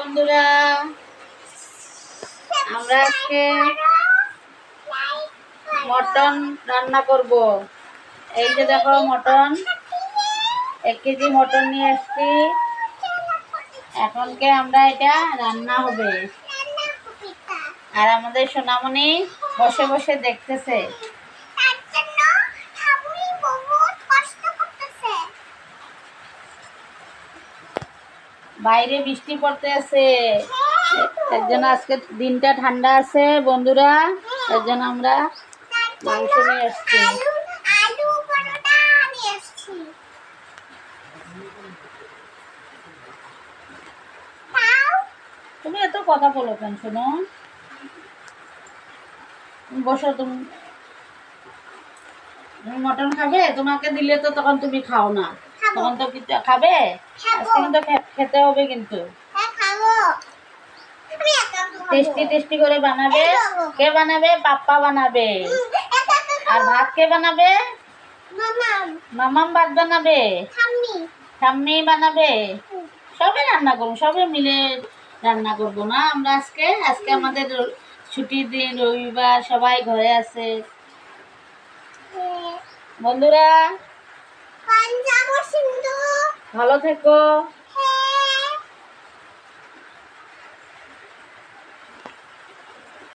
বন্ধুরা, আমরা আজকে মটন রান্না করব। এই যে দেখো মটন, 1 কেজি মটন নিয়ে আসছি। এখনকে আমরা এটা রান্না হবে। আর আমাদের সোনামণি বসে বসে দেখতেছে। বাইরে বৃষ্টি পড়তে আছে, এর জন্য আজকে দিনটা ঠান্ডা আছে বন্ধুরা, এর জন্য আমরা মাংস নিয়ে আসছি। তুমি এত কথা বলো কেন? শোনো, বসো। তুমি মটন খাবে? তোমাকে দিলে তো তখন তুমি খাও না, তখন তো খাবে। আজকে কিন্তু খেতে হবে, কিন্তু টেস্টি টেস্টি করে বানাবে। কে বানাবে? পাপ্পা বানাবে। আর ভাত কে বানাবে? মামাম ভাত বানাবে, ঠাম্মি বানাবে। সবে রান্না করবো, সবে মিলে রান্না করবো না আমরা আজকে। আজকে আমাদের ছুটির দিন, রবিবার, সবাই ঘরে আছে। বন্ধুরা ভালো থেকো।